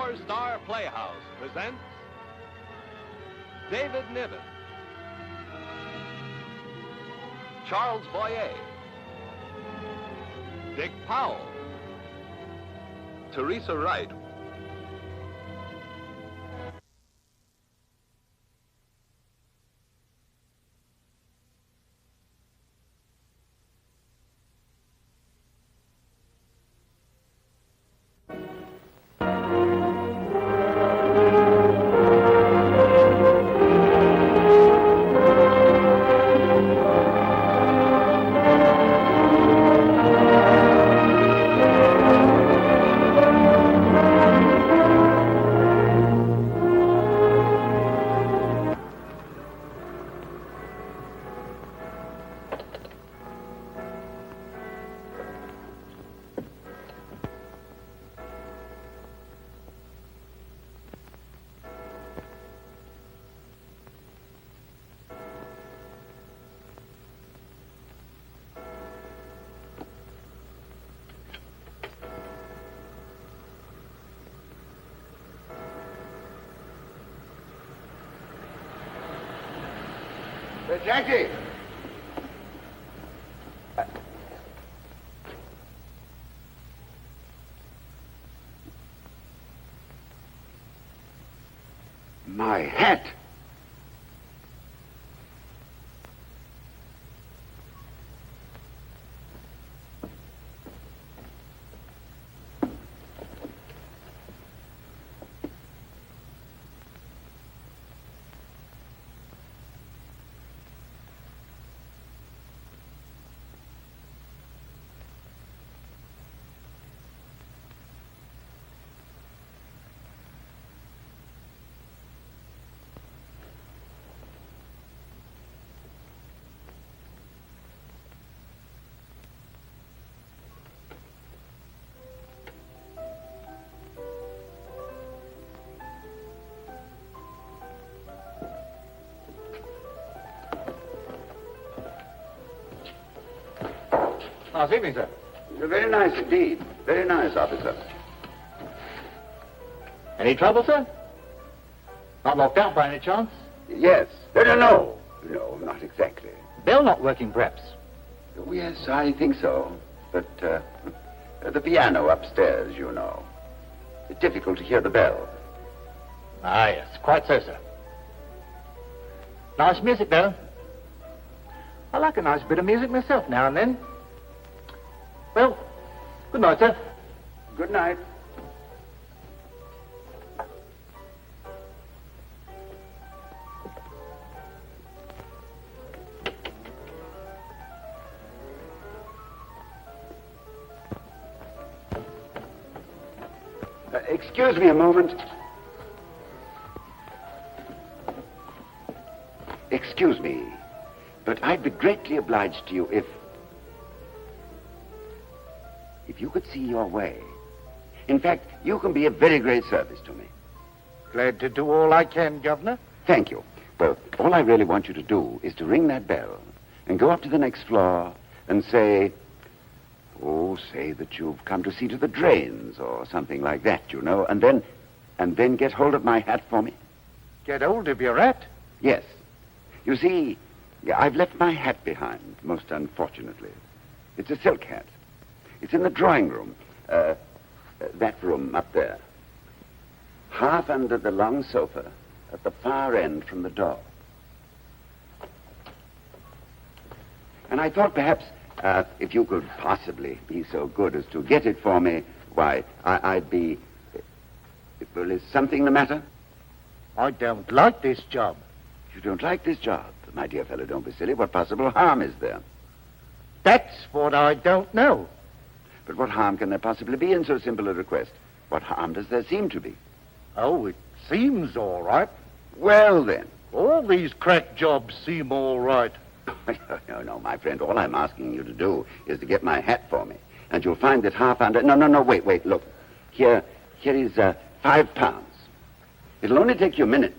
Our Star Playhouse presents David Niven, Charles Boyer, Dick Powell, Teresa Wright, Jackie! My hat! Nice evening, sir. Very nice indeed. Very nice, officer. Any trouble, sir? Not locked out by any chance? Yes. No, not exactly. Bell not working, perhaps? Oh, yes, I think so. But the piano upstairs, you know. It's difficult to hear the bell. Ah, yes, quite so, sir. Nice music, though. I like a nice bit of music myself now and then. Well, good night, sir. Good night. Excuse me a moment. Excuse me, but I'd be greatly obliged to you if you could see your way. In fact, you can be a very great service to me. Glad to do all I can, Governor. Thank you. Well, all I really want you to do is to ring that bell and go up to the next floor and say that you've come to see to the drains or something like that, you know, and then get hold of my hat for me. Get hold of your hat? Yes. You see, I've left my hat behind, most unfortunately. It's a silk hat. It's in the drawing room. That room up there. Half under the long sofa at the far end from the door. And I thought perhaps if you could possibly be so good as to get it for me, why, I'd be... Well, is something the matter? I don't like this job. You don't like this job? My dear fellow, don't be silly. What possible harm is there? That's what I don't know. But what harm can there possibly be in so simple a request? What harm does there seem to be? Oh, it seems all right. Well, then. All these crack jobs seem all right. No, my friend. All I'm asking you to do is to get my hat for me. And you'll find that half under... No, wait, look. Here is £5. It'll only take you a minute.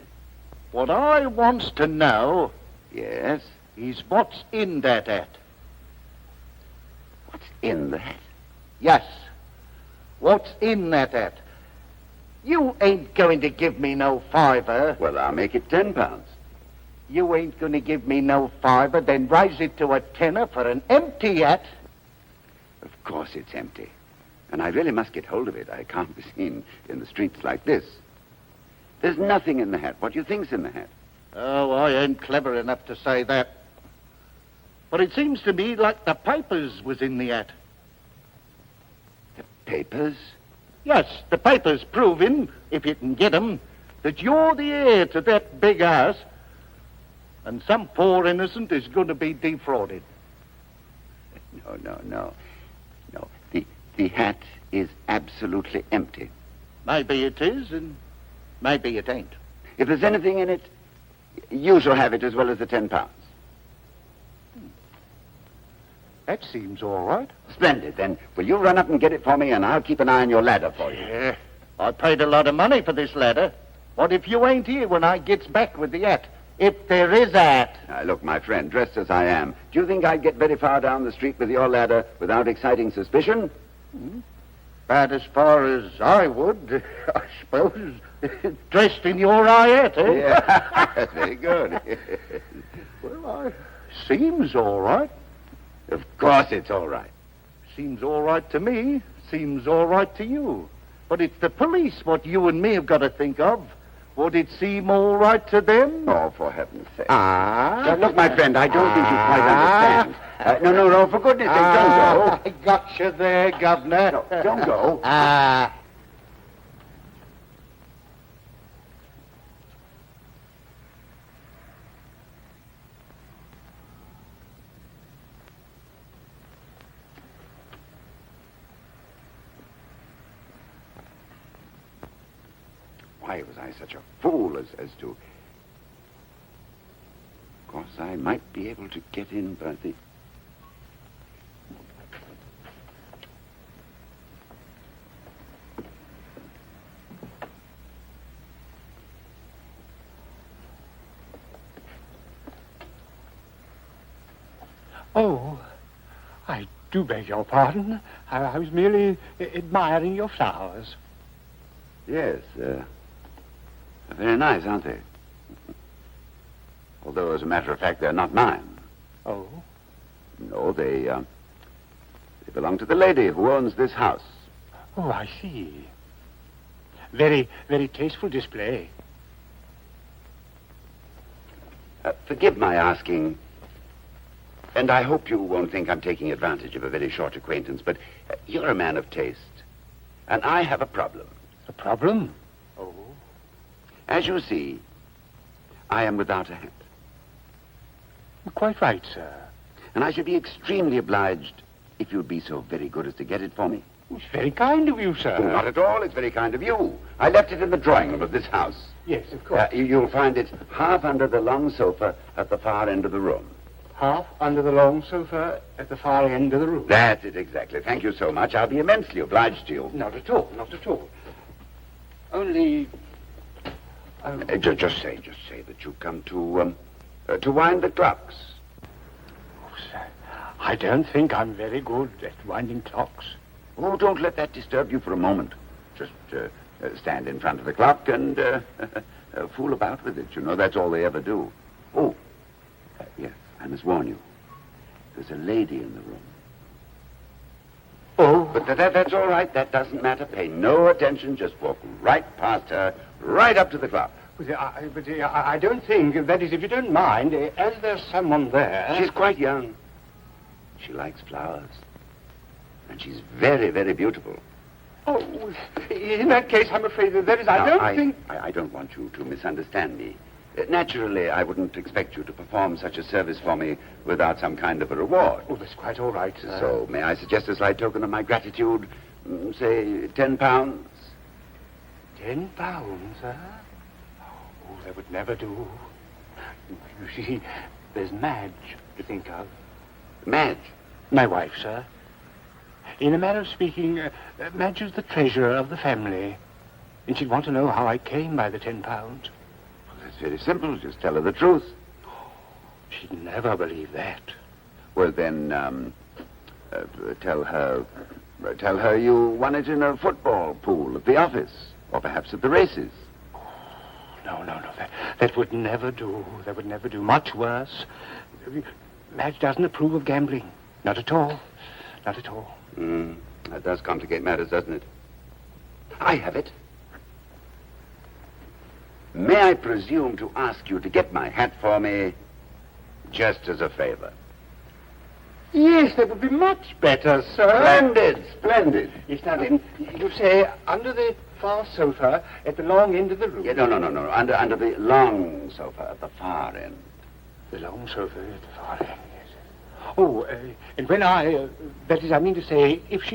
What I wants to know... Yes? Is what's in that hat. What's in the hat? Yes. What's in that hat? You ain't going to give me no fiver. Well, I'll make it £10. You ain't going to give me no fiver, then raise it to a tenner for an empty hat. Of course it's empty. And I really must get hold of it. I can't be seen in the streets like this. There's nothing in the hat. What do you think's in the hat? Oh, I ain't clever enough to say that. But it seems to me like the papers was in the hat. The papers? Yes, the papers proving, if you can get 'em, that you're the heir to that big house, and some poor innocent is going to be defrauded. No. The hat is absolutely empty. Maybe it is, and maybe it ain't. If there's anything in it, you shall have it as well as the £10. That seems all right. Splendid. Then will you run up and get it for me, and I'll keep an eye on your ladder for you. Yeah, I paid a lot of money for this ladder. What if you ain't here when I gets back with the hat? If there is a hat. Now, look, my friend, dressed as I am, do you think I'd get very far down the street with your ladder without exciting suspicion? About as far as I would, I suppose. Dressed in your eye hat, eh? Yeah, very good. Well, seems all right. Of course it's all right. Seems all right to me. Seems all right to you. But it's the police what you and me have got to think of. Would it seem all right to them? Oh, for heaven's sake. Ah. Look, my friend, I don't think you quite understand. No, for goodness sake, don't go. I got you there, Governor. No, don't go. Why was I such a fool as to... Of course, I might be able to get in by the... Oh, I do beg your pardon. I was merely admiring your flowers. Yes, very nice, aren't they? Although, as a matter of fact, they're not mine. Oh? No, they belong to the lady who owns this house. Oh, I see. Very, very tasteful display. Forgive my asking, and I hope you won't think I'm taking advantage of a very short acquaintance, but you're a man of taste, and I have a problem. A problem? Oh. As you see, I am without a hat. Quite right, sir. And I should be extremely obliged if you'd be so very good as to get it for me. It's very kind of you, sir. Oh, not at all. It's very kind of you. I left it in the drawing room of this house. Yes, of course. You'll find it half under the long sofa at the far end of the room. Half under the long sofa at the far end of the room. That's it, exactly. Thank you so much. I'll be immensely obliged to you. Not at all, not at all. Only... Just say that you come to wind the clocks. Oh, sir, I don't think I'm very good at winding clocks. Oh, don't let that disturb you for a moment. Just stand in front of the clock and fool about with it. You know, that's all they ever do. Oh, yes, I must warn you. There's a lady in the room. Oh. But that's all right. That doesn't matter. Pay no attention. Just walk right past her, right up to the clock. But I don't think, that is, if you don't mind, as there's someone there... She's quite young. She likes flowers. And she's very, very beautiful. Oh, in that case, I'm afraid that there is... I don't want you to misunderstand me. Naturally, I wouldn't expect you to perform such a service for me without some kind of a reward. Oh, that's quite all right, sir. So, may I suggest a slight token of my gratitude? Say, £10? £10, sir? Oh, that would never do. You see, there's Madge to think of. Madge? My wife, sir. In a manner of speaking, Madge is the treasurer of the family. And she'd want to know how I came by the £10. It's very simple. Just tell her the truth. She'd never believe that. Well, then, tell her you won it in a football pool at the office. Or perhaps at the races. No. That would never do. That would never do. Much worse. Madge doesn't approve of gambling. Not at all. Not at all. That does complicate matters, doesn't it? I have it. May I presume to ask you to get my hat for me, just as a favor? Yes, that would be much better, sir. Splendid, splendid. Yes, now then, you say under the far sofa at the long end of the room. Yeah, no. Under the long sofa at the far end. The long sofa at the far end, yes. Oh, and when that is, I mean to say, if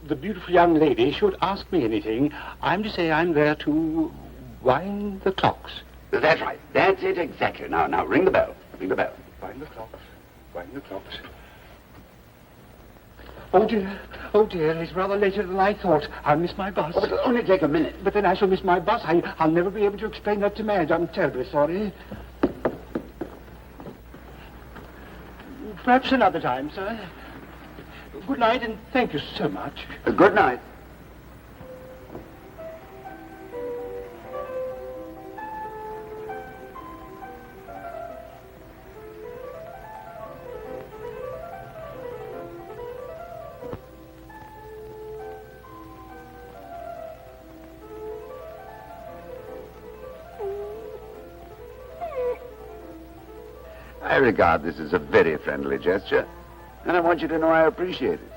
the beautiful young lady, should ask me anything, I'm to say I'm there to wind the clocks. That's right. That's it exactly. Now, ring the bell. Ring the bell. Wind the clocks. Wind the clocks. Oh dear, it's rather later than I thought. I'll miss my bus. Oh, it'll only take a minute. But then I shall miss my bus. I'll never be able to explain that to Madge. I'm terribly sorry. Perhaps another time, sir. Good night, and thank you so much. Good night. I regard this as a very friendly gesture, and I want you to know I appreciate it.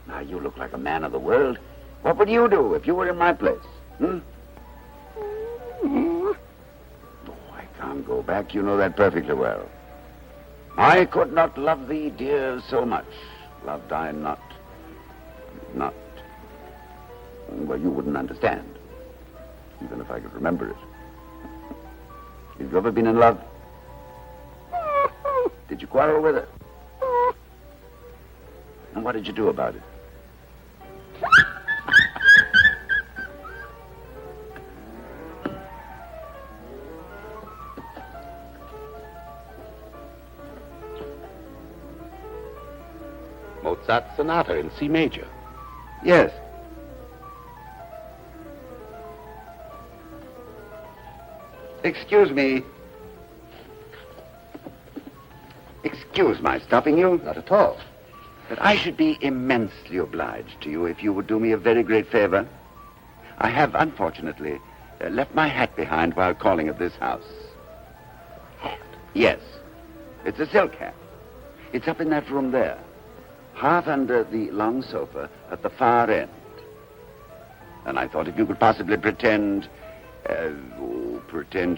Now, you look like a man of the world. What would you do if you were in my place? Oh, I can't go back. You know that perfectly well. I could not love thee, dear, so much. Loved I not. Well, you wouldn't understand, even if I could remember it. Have you ever been in love? Did you quarrel with her? And what did you do about it? Mozart's Sonata in C major. Yes. Excuse me. Excuse my stopping you. Not at all. But I should be immensely obliged to you if you would do me a very great favor. I have, unfortunately, left my hat behind while calling at this house. Hat? Yes. It's a silk hat. It's up in that room there, half under the long sofa at the far end. And I thought if you could possibly pretend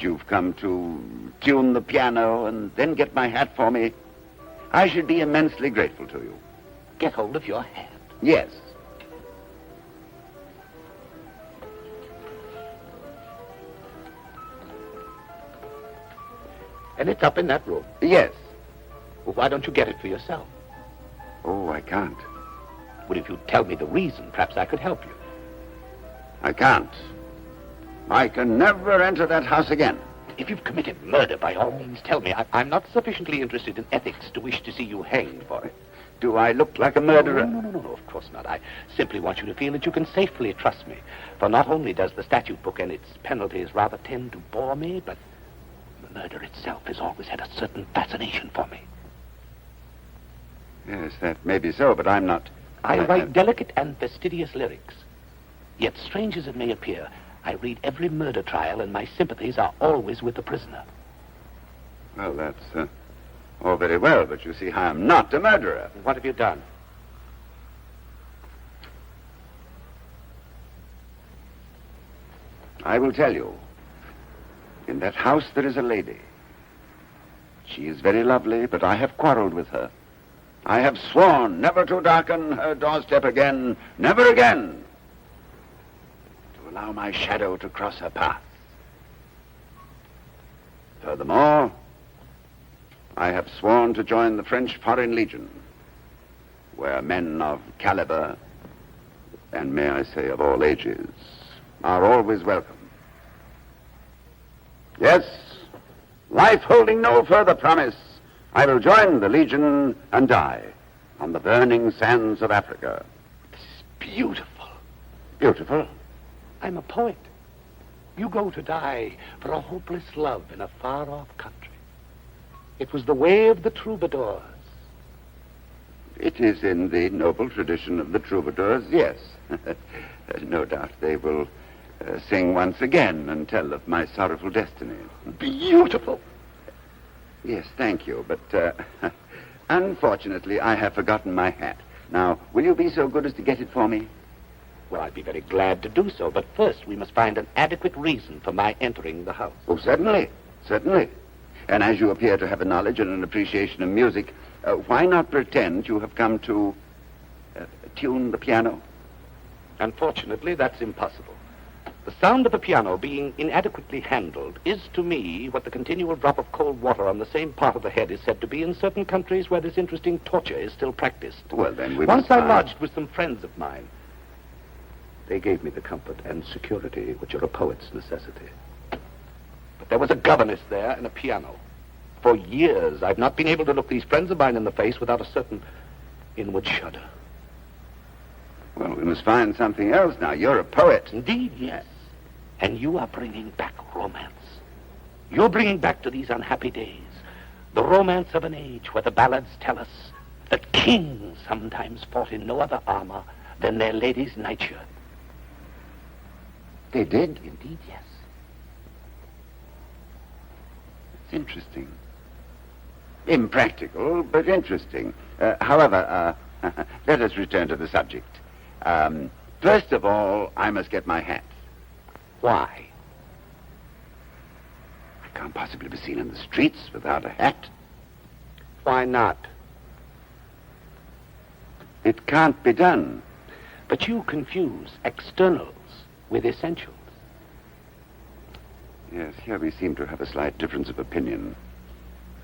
you've come to tune the piano and then get my hat for me, I should be immensely grateful to you. Get hold of your hat. Yes. And it's up in that room. Yes. Well, why don't you get it for yourself? Oh, I can't. Well, if you'd tell me the reason, perhaps I could help you. I can't. I can never enter that house again. If you've committed murder, by all means, tell me. I'm not sufficiently interested in ethics to wish to see you hanged for it. Do I look like a murderer? No, of course not. I simply want you to feel that you can safely trust me. For not only does the statute book and its penalties rather tend to bore me, but the murder itself has always had a certain fascination for me. Yes, that may be so, but I'm not... I write delicate and fastidious lyrics. Yet, strange as it may appear, I read every murder trial, and my sympathies are always with the prisoner. Well, that's all very well, but you see, I'm not a murderer. What have you done? I will tell you. In that house there is a lady. She is very lovely, but I have quarreled with her. I have sworn never to darken her doorstep again, never again, to allow my shadow to cross her path. Furthermore, I have sworn to join the French Foreign Legion, where men of caliber, and may I say of all ages, are always welcome. Yes, life holding no further promise, I will join the Legion and die on the burning sands of Africa. This is beautiful. Beautiful? I'm a poet. You go to die for a hopeless love in a far-off country. It was the way of the troubadours. It is in the noble tradition of the troubadours, yes. No doubt they will sing once again and tell of my sorrowful destiny. Beautiful. Yes, thank you, but unfortunately I have forgotten my hat. Now, will you be so good as to get it for me? Well, I'd be very glad to do so, but first we must find an adequate reason for my entering the house. Oh, certainly, certainly. And as you appear to have a knowledge and an appreciation of music, why not pretend you have come to tune the piano? Unfortunately, that's impossible. The sound of a piano being inadequately handled is to me what the continual drop of cold water on the same part of the head is said to be in certain countries where this interesting torture is still practiced. Well, then we Once must I lodged with some friends of mine. They gave me the comfort and security which are a poet's necessity. But there was a governess there and a piano. For years, I've not been able to look these friends of mine in the face without a certain inward shudder. Well, we must find something else now. You're a poet. Indeed, yes. And you are bringing back romance. You're bringing back to these unhappy days the romance of an age where the ballads tell us that kings sometimes fought in no other armor than their ladies' nightshirt. They did? Indeed, yes. It's interesting. Impractical, but interesting. However, let us return to the subject. First of all, I must get my hat. Why? I can't possibly be seen in the streets without a hat. Why not? It can't be done. But you confuse externals with essentials. Yes, here we seem to have a slight difference of opinion.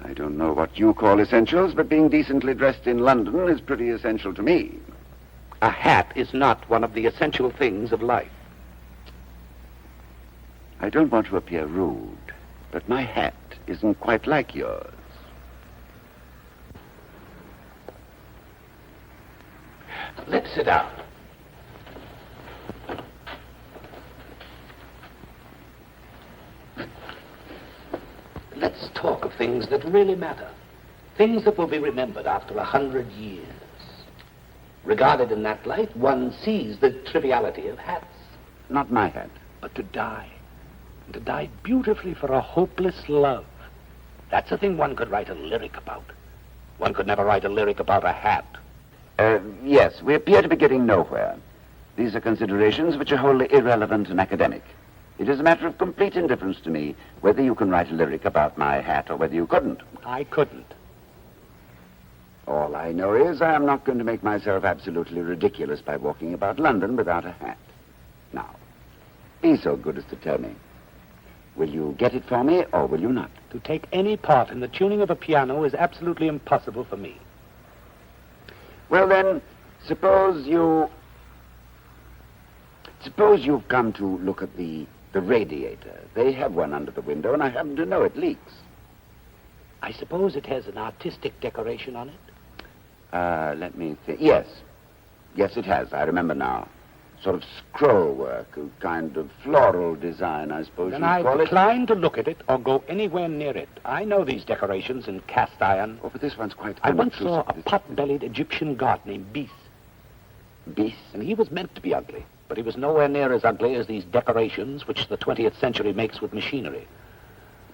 I don't know what you call essentials, but being decently dressed in London is pretty essential to me. A hat is not one of the essential things of life. I don't want to appear rude, but my hat isn't quite like yours. Let's sit down. Let's talk of things that really matter. Things that will be remembered after 100 years. Regarded in that light, one sees the triviality of hats. Not my hat. But to die, and to die beautifully for a hopeless love, that's a thing one could write a lyric about. One could never write a lyric about a hat. Yes, we appear to be getting nowhere. These are considerations which are wholly irrelevant and academic. It is a matter of complete indifference to me whether you can write a lyric about my hat or whether you couldn't. I couldn't. All I know is I am not going to make myself absolutely ridiculous by walking about London without a hat. Now, be so good as to tell me, will you get it for me or will you not? To take any part in the tuning of a piano is absolutely impossible for me. Well then, suppose you've come to look at the radiator. They have one under the window and I happen to know it leaks. I suppose it has an artistic decoration on it? Let me think. Yes, it has. I remember now. Sort of scroll work, a kind of floral design, I suppose Then you'd I call it. decline to look at it or go anywhere near it. I know these decorations in cast iron. Oh, but this one's quite I once saw unobtrusive. a pot-bellied Egyptian god named Bis. Bis? And he was meant to be ugly, but he was nowhere near as ugly as these decorations which the 20th century makes with machinery.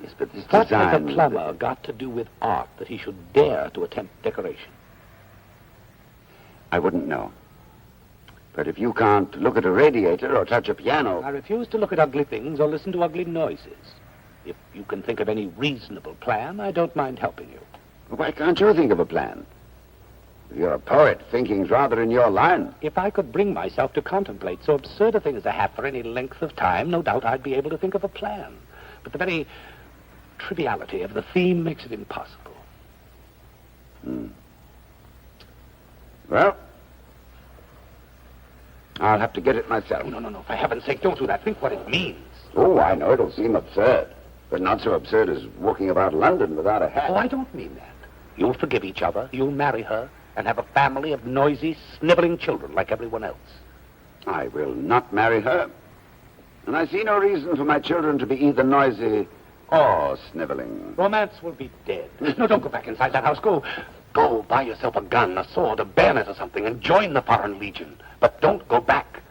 Yes, but this What design... has a plumber got to do with art that he should dare to attempt decoration? I wouldn't know. But if you can't look at a radiator or touch a piano... I refuse to look at ugly things or listen to ugly noises. If you can think of any reasonable plan, I don't mind helping you. Why can't you think of a plan? If you're a poet, thinking's rather in your line. If I could bring myself to contemplate so absurd a thing as a hat for any length of time, no doubt I'd be able to think of a plan. But the very triviality of the theme makes it impossible. Well, I'll have to get it myself. No, for heaven's sake, don't do that. Think what it means. Oh, I know it'll seem absurd, but not so absurd as walking about London without a hat. Oh, I don't mean that. You'll forgive each other, you'll marry her, and have a family of noisy, sniveling children like everyone else. I will not marry her. And I see no reason for my children to be either noisy or sniveling. Romance will be dead. No, don't go back inside that house. Go buy yourself a gun, a sword, a bayonet or something, and join the Foreign Legion. But don't go back.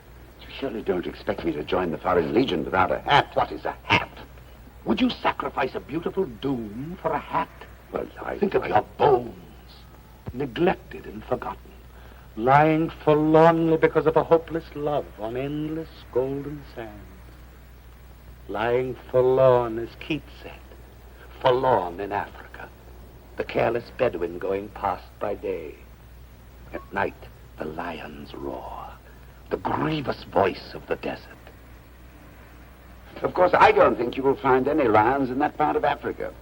You surely don't expect me to join the Foreign Legion without a hat. What is a hat? Would you sacrifice a beautiful doom for a hat? Well, Think of your bones, neglected and forgotten, lying forlornly because of a hopeless love on endless golden sands. Lying forlorn, as Keats said, forlorn in Africa, the careless Bedouin going past by day. At night, the lions roar, the grievous voice of the desert. Of course, I don't think you will find any lions in that part of Africa.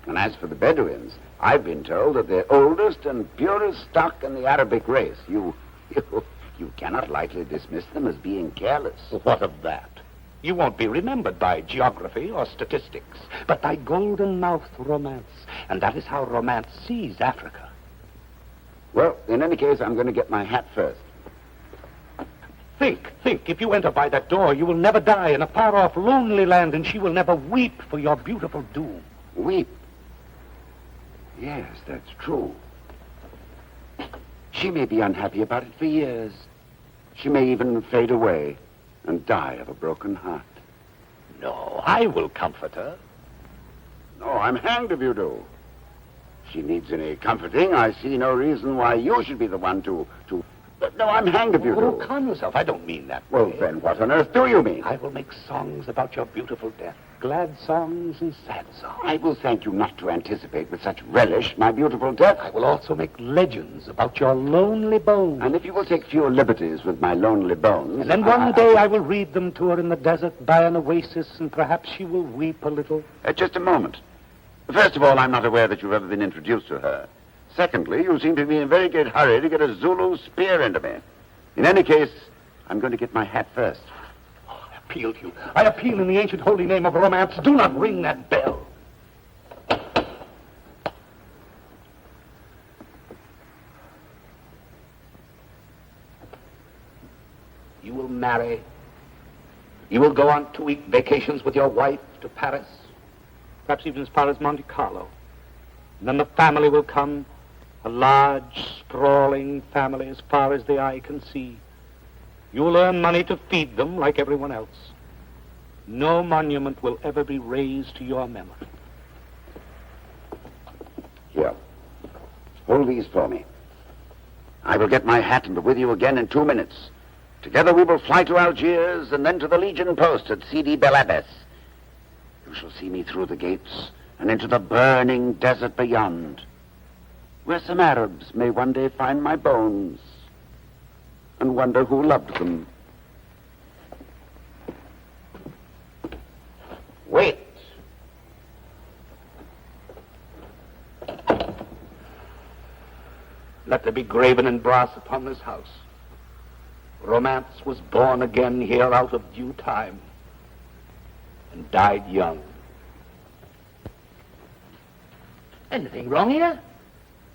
And as for the Bedouins, I've been told that they're oldest and purest stock in the Arabic race. You cannot lightly dismiss them as being careless. What of that? You won't be remembered by geography or statistics, but by golden-mouthed romance. And that is how romance sees Africa. Well, in any case, I'm going to get my hat first. Think. If you enter by that door, you will never die in a far-off, lonely land, and she will never weep for your beautiful doom. Weep? Yes, that's true. She may be unhappy about it for years. She may even fade away and die of a broken heart. No, I will comfort her. No, I'm hanged if you do. If she needs any comforting, I see no reason why you should be the one to... No, I'm hanged if you Oh, do. calm yourself. I don't mean that Well, way. then, what on earth do you mean? I will make songs about your beautiful death. Glad songs and sad songs. I will thank you not to anticipate with such relish my beautiful death. I will also make legends about your lonely bones. And if you will take fewer liberties with my lonely bones... And then one day I will read them to her in the desert by an oasis, and perhaps she will weep a little. Just a moment. First of all, I'm not aware that you've ever been introduced to her. Secondly, you seem to be in a very great hurry to get a Zulu spear into me. In any case, I'm going to get my hat first. I appeal to you. I appeal in the ancient holy name of romance. Do not ring that bell. You will marry. You will go on 2-week vacations with your wife to Paris, perhaps even as far as Monte Carlo. And then the family will come, a large, sprawling family as far as the eye can see. You will earn money to feed them like everyone else. No monument will ever be raised to your memory. Here. Hold these for me. I will get my hat and be with you again in 2 minutes. Together we will fly to Algiers and then to the Legion post at Sidi Bel Abbes. You shall see me through the gates and into the burning desert beyond, where some Arabs may one day find my bones and wonder who loved them. Wait. Let there be graven in brass upon this house. Romance was born again here out of due time and died young. Anything wrong here?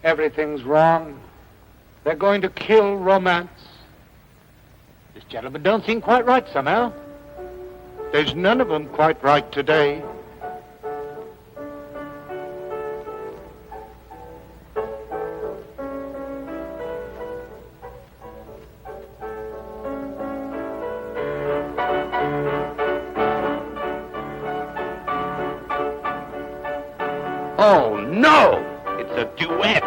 Everything's wrong. They're going to kill romance. This gentleman don't seem quite right somehow. There's none of them quite right today. Oh, no! It's a duet.